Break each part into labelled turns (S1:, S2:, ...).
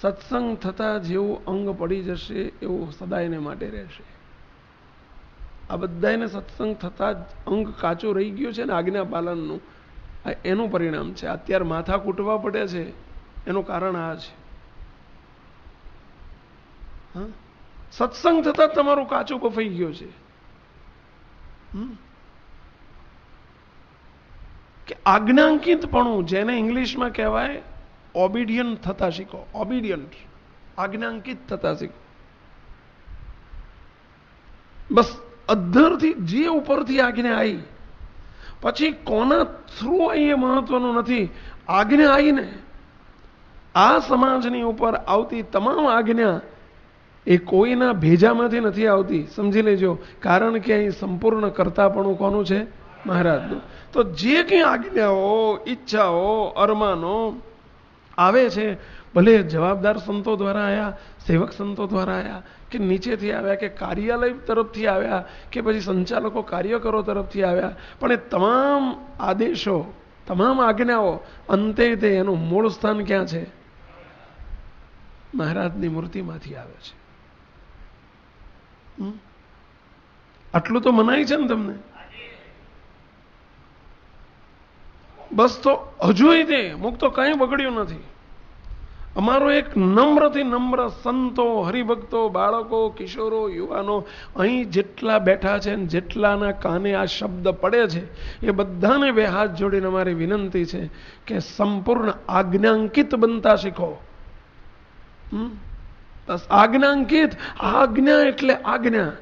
S1: સત્સંગ થતા જેવું અંગ પડી જશે એવું સદાયને માટે રહેશે. આ બધાને સત્સંગ થતા જ અંગ કાચું રહી ગયું છે ને આજ્ઞા પાલનનું, એનું પરિણામ છે. અત્યારે માથા કૂટવા પડે છે એનું કારણ આ છે. સત્સંગ થતા તમારું કાચું બફાઈ ગયું છે કે આજ્ઞાંકિતપણું, જેને ઇંગ્લિશમાં કહેવાય ઓબિડિયન્ટ થતા શીખો. ઓબિડિયન્ટ, આજ્ઞાંકિત થતા શીખો. બસ અધ્ધરથી જે ઉપરથી આજ્ઞા આવી, પછી કોના થ્રુ આવી એ મહત્વનું નથી. આજ્ઞા આવીને આ સમાજની ઉપર આવતી તમામ આજ્ઞા એ કોઈના ભેજામાંથી નથી આવતી, સમજી લેજો. કારણ કે અહીં સંપૂર્ણ કર્તાપણું કોનું છે? મહારાજનું. તો જે કંઈ આજ્ઞાઓ, ઈચ્છાઓ, અરમાનો આવે છે, ભલે જવાબદાર સંતો દ્વારા આવ્યા, સેવક સંતો દ્વારા આવ્યા, કે નીચેથી આવ્યા, કે કાર્યાલય તરફથી આવ્યા, કે પછી સંચાલકો કાર્યકરો તરફથી આવ્યા, પણ એ તમામ આદેશો, તમામ આજ્ઞાઓ અંતે તે એનું મૂળ સ્થાન ક્યાં છે? મહારાજની મૂર્તિમાંથી આવે છે. આટલું તો મનાય છે ને તમને? બસ તો હજુય તે મુક્તો કંઈ બગડ્યું નથી. અમારો એક નમ્રથી નમ્ર સંતો, હરિભક્તો, બાળકો, કિશોરો, યુવાનો અહીં જેટલા બેઠા છે, જેટલાના કાને આ શબ્દ પડે છે, એ બધાને બે હાથ જોડીને અમારી વિનંતી છે કે સંપૂર્ણ આજ્ઞાંકિત બનતા શીખો. બસ આજ્ઞાંકિત. આજ્ઞા એટલે આજ્ઞા.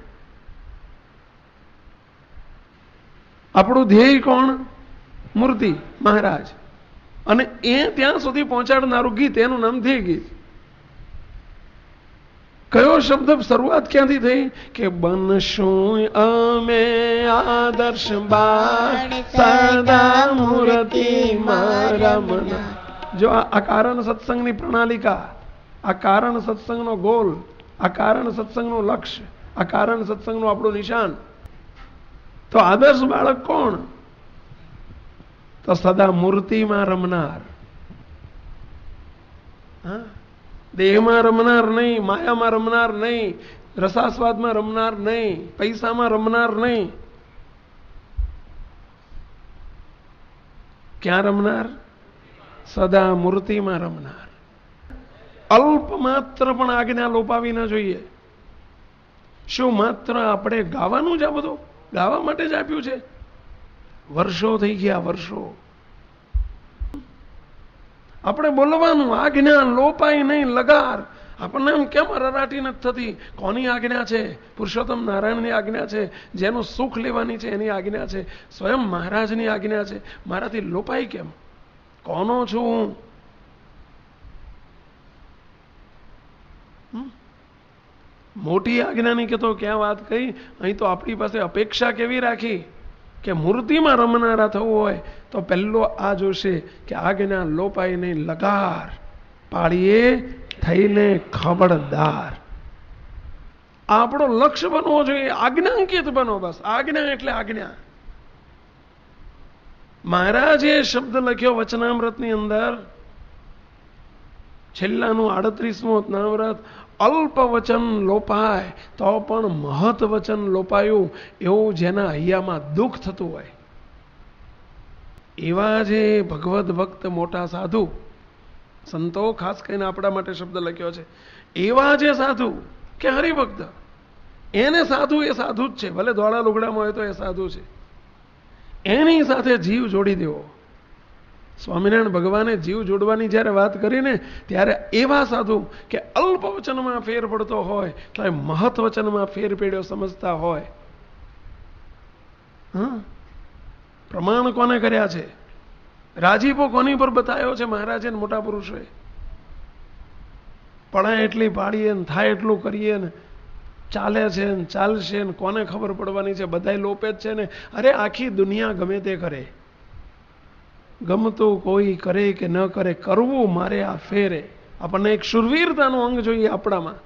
S1: આપણું ધ્યેય કોણ? મૂર્તિ, મહારાજ. અને એ ત્યાં સુધી પહોંચાડનારું ગીત, એનું નામ ધ્યેય ગીત. કયો શબ્દ શરૂઆત ક્યાંથી થઈ? કે બનશું અમે આદર્શ બાળ સદા મૂર્તિ રમના. જો આ કારણ સત્સંગની પ્રણાલિકા, આ કારણ સત્સંગનો ગોલ, આ કારણ સત્સંગનું લક્ષ્ય, આ કારણ સત્સંગનું આપણું નિશાન. તો આદર્શ બાળક કોણ? તો સદા મૂર્તિમાં રમનાર. દેહમાં રમનાર નહીં, માયામાં રમનાર નહીં, રસાસ્વાદમાં રમનાર નહીં, પૈસામાં રમનાર નહીં. ક્યાં રમનાર? સદા મૂર્તિમાં રમનાર. અલ્પ માત્ર પણ આજ્ઞા લોપાવી ના જોઈએ. શું માત્ર આપણે ગાવાનું જ આ બધું ગાવા માટે જ આપ્યું છે? વર્ષો થઈ ગયા, વર્ષો. આપણે બોલવાનું, આજ્ઞા લોપાય નહીં, લગાર. આપણને એમ કેમ રરાટી નથી થતી? કોની આજ્ઞા છે? પુરુષોત્તમ નારાયણની આજ્ઞા છે, જેનું સુખ લેવાની છે એની આજ્ઞા છે, સ્વયં મહારાજની આજ્ઞા છે. મારાથી લોપાય કેમ? કોનો છું હું? મોટી આજ્ઞાની કે તો ક્યાં વાત કહી. અહીં તો આપણી પાસે અપેક્ષા કેવી રાખી કે મૂર્તિમાં રમનારા થવું હોય તો પહેલો આ જોશે કે આજ્ઞા લોપાય નહીં, લગાર પાડીએ થઈને ખબરદાર. આપણો લક્ષ્ય બનવો જોઈએ, આજ્ઞાંકિત બનો. બસ આજ્ઞા એટલે આજ્ઞા. મહારાજે શબ્દ લખ્યો વચનામૃતની અંદર, છેલ્લાનું 38મું વચનામૃત. અલ્પ વચન લોપાય તો પણ મહત વચન લોપાયું, એવું જેના હૈયામાં દુઃખ થતું હોય, એવા જે ભગવદ ભક્ત મોટા સાધુ સંતો, ખાસ કરીને આપણા માટે શબ્દ લખ્યો છે, એવા જે સાધુ કે હરિભક્ત, એને સાધુ એ સાધુ જ છે, ભલે ધોળા લુગડામાં હોય તો એ સાધુ છે. એની સાથે જીવ જોડી દેવો. સ્વામિનારાયણ ભગવાને જીવ જોડવાની જ્યારે વાત કરીને ત્યારે એવા સાધુ કે અલ્પ વચનમાં ફેર પડતો હોય તો એ મહત વચનમાં ફેર પેડ્યો સમજતા હોય. પ્રમાણ કોને કર્યા છે? રાજીપો કોની પર બતાવ્યો છે? મહારાજે મોટા પુરુષોએ. પડાય એટલી પાડીએ ને થાય એટલું કરીએ ને ચાલે છે ને ચાલશે ને કોને ખબર પડવાની છે? બધાય લોપે જ છે ને. અરે આખી દુનિયા ગમે તે કરે, ગમતું કોઈ કરે કે ન કરે, કરવું મારે આ ફેરે. આપણને એક શુરવીરતાનું અંગ જોઈએ આપણામાં.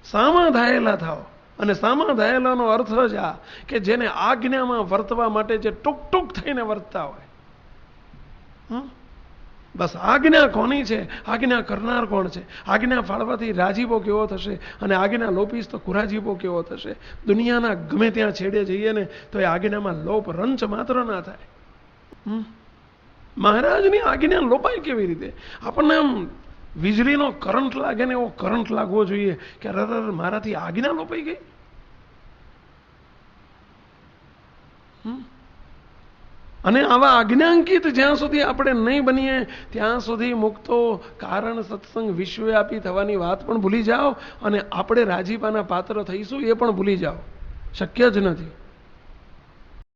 S1: સામા ધાયેલા થાવ. અને સામા ધાયેલાનો અર્થ જ આ કે જેને આજ્ઞામાં વર્તવા માટે જે ટૂંક ટૂંક થઈને વર્તતા હોય. બસ આજ્ઞા કોની છે, આજ્ઞા કરનાર કોણ છે, આજ્ઞા ફાળવાથી રાજીપો કેવો થશે અને આજ્ઞા લોપીશ તો કુરાજીપો કેવો થશે. દુનિયાના ગમે ત્યાં છેડે જઈએ ને તો એ આજ્ઞામાં લોપ રંચ માત્ર ના થાય. મહારાજની આજ્ઞા લોપાય કેવી રીતે? આપણને આમ વીજળીનો કરંટ લાગે ને એવો કરંટ લાગવો જોઈએ કે મારાથી આજ્ઞા લોપાઈ ગઈ. અને આવા આજ્ઞાંકિત જ્યાં સુધી આપણે નહીં બનીએ ત્યાં સુધી મુક્તો કારણ સત્સંગ વિશ્વવ્યાપી થવાની વાત પણ ભૂલી જાઓ અને આપણે રાજીપાના પાત્ર થઈશું એ પણ ભૂલી જાઓ. શક્ય જ નથી.